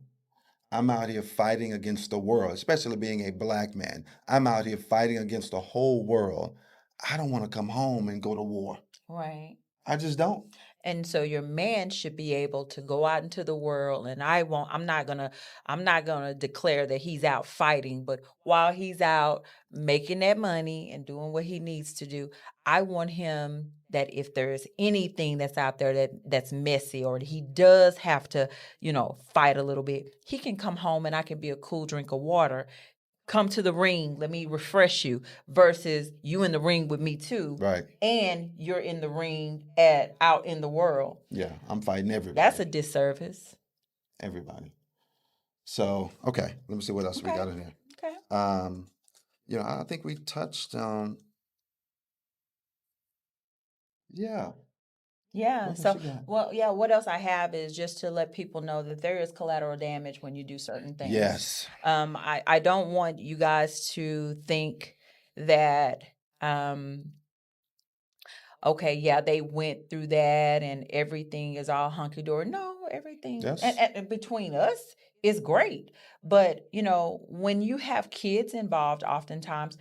I'm out here fighting against the world, especially being a black man. I'm out here fighting against the whole world. I don't want to come home and go to war. Right. I just don't. And so your man should be able to go out into the world, and I'm not gonna declare that he's out fighting, but while he's out making that money and doing what he needs to do, I want him that if there's anything that's out there that's messy, or he does have to, fight a little bit, he can come home and I can be a cool drink of water. Come to the ring, let me refresh you, versus you in the ring with me too. Right. And you're in the ring out in the world. Yeah, I'm fighting everybody. That's a disservice. Everybody. So, okay, let me see what else we got in there. Okay. I think we touched on, yeah. Yeah. So, what else I have is just to let people know that there is collateral damage when you do certain things. Yes. I don't want you guys to think that, okay, yeah, they went through that and everything is all hunky dory. No, everything and between us is great. But, when you have kids involved, oftentimes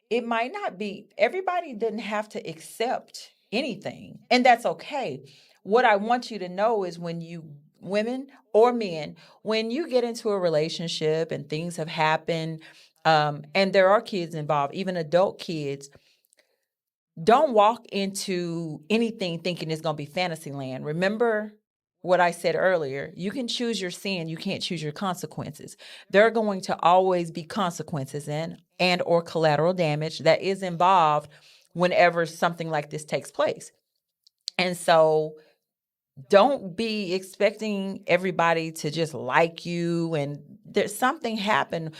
it might not be, everybody didn't have to accept anything, and that's okay. What I want you to know is, when you, women or men, when you get into a relationship and things have happened, and there are kids involved, even adult kids, don't walk into anything thinking it's going to be fantasy land. Remember what I said earlier, you can choose your sin, you can't choose your consequences. There are going to always be consequences and or collateral damage that is involved whenever something like this takes place. And so Don't be expecting everybody to just like you, and there's something happened.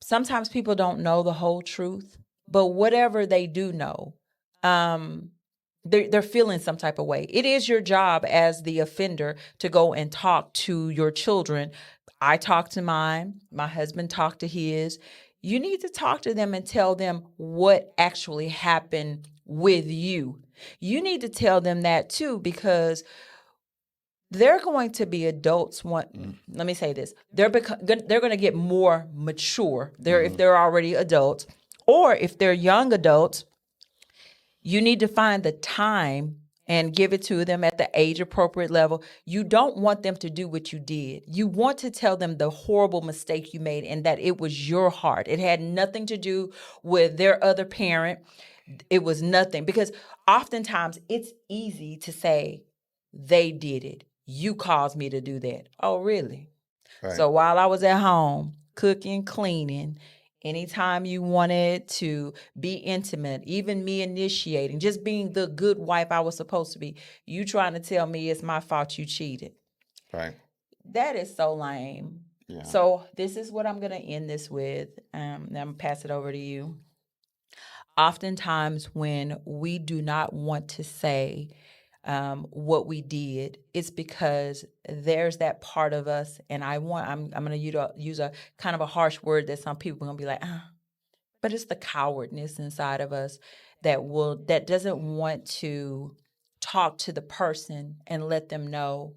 Sometimes people don't know the whole truth, but whatever they do know, um, they're feeling some type of way. It is your job as the offender to go and talk to your children. I talked to mine. My husband talked to his. You need to talk to them and tell them what actually happened with you. You need to tell them that too, because they're going to be adults. Let me say this: they're going to get more mature. If they're already adults, or if they're young adults, you need to find the time and give it to them at the age appropriate level. You don't want them to do what you did. You want to tell them the horrible mistake you made and that it was your heart. It had nothing to do with their other parent. It was nothing, because oftentimes it's easy to say, they did it. You caused me to do that. Oh, really? Right. So while I was at home cooking, cleaning, anytime you wanted to be intimate, even me initiating, just being the good wife I was supposed to be, you trying to tell me it's my fault you cheated. Right. That is so lame. Yeah. So this is what I'm going to end this with. I'm going to pass it over to you. Oftentimes when we do not want to say what we did, it's because there's that part of us, and I'm going to use a kind of a harsh word that some people are going to be like, but it's the cowardness inside of us that doesn't want to talk to the person and let them know,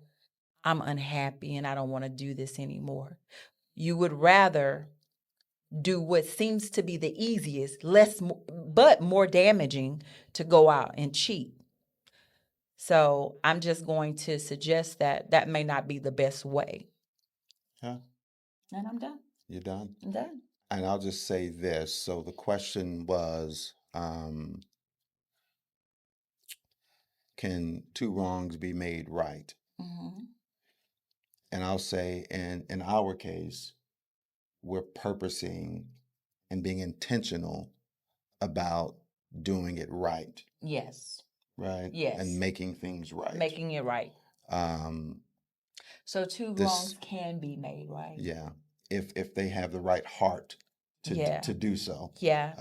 I'm unhappy and I don't want to do this anymore. You would rather do what seems to be the easiest, but more damaging, to go out and cheat. So I'm just going to suggest that may not be the best way. Yeah. And I'm done. You're done? I'm done. And I'll just say this. So the question was, can two wrongs be made right? Mm-hmm. And I'll say, in our case, we're purposing and being intentional about doing it right. Yes. Right? Yes. And making things right. Making it right. Um, So two wrongs can be made right. Yeah. If they have the right heart to do so. Yeah.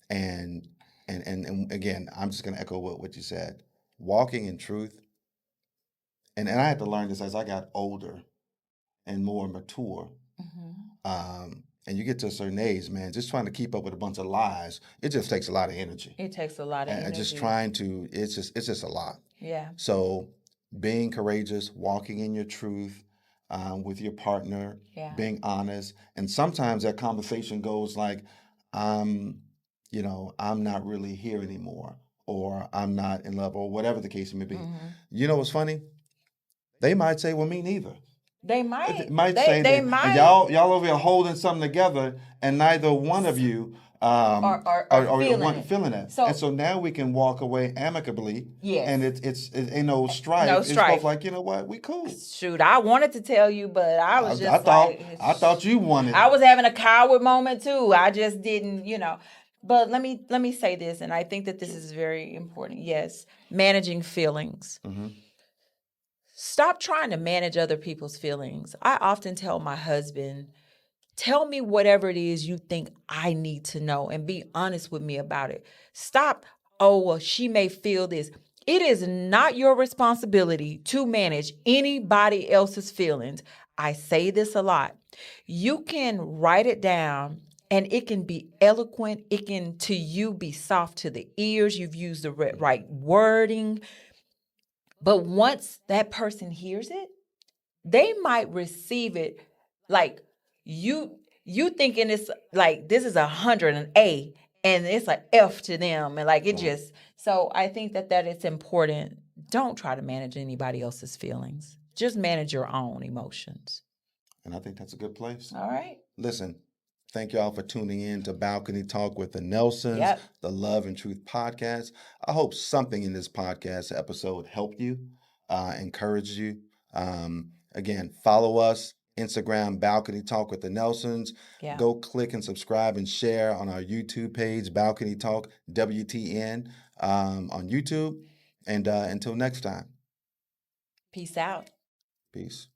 And again, I'm just gonna echo what you said. Walking in truth. And I had to learn this as I got older and more mature. Mm-hmm. And you get to a certain age, man, just trying to keep up with a bunch of lies, it just takes a lot of energy. It takes a lot of energy. And just trying to, it's just a lot. Yeah. So being courageous, walking in your truth with your partner, being honest. And sometimes that conversation goes like, I'm not really here anymore, or I'm not in love, or whatever the case may be. Mm-hmm. You know what's funny? They might say, well, me neither. They might. Say they that. might. And y'all over here holding something together, and neither one of you are feeling it. So now we can walk away amicably. Yes. And it ain't no strife. No It's strife. both like, you know what, we cool. Shoot, I wanted to tell you, but I was just I thought you wanted. I was having a coward moment too. I just didn't, But let me say this, and I think that this is very important. Yes, managing feelings. Mm-hmm. Stop trying to manage other people's feelings. I often tell my husband, tell me whatever it is you think I need to know and be honest with me about it. Stop, oh, well, she may feel this. It is not your responsibility to manage anybody else's feelings. I say this a lot. You can write it down and it can be eloquent. It can, to you, be soft to the ears. You've used the right wording. But once that person hears it, they might receive it like you thinking it's like this is 100 an A and it's an F to them, and like it just. So I think that it's important. Don't try to manage anybody else's feelings. Just manage your own emotions. And I think that's a good place. All right. Listen, thank y'all for tuning in to Balcony Talk with the Nelsons, the Love and Truth podcast. I hope something in this podcast episode helped you, encouraged you. Again, follow us, Instagram, Balcony Talk with the Nelsons. Yeah. Go click and subscribe and share on our YouTube page, Balcony Talk WTN, on YouTube. And until next time. Peace out. Peace.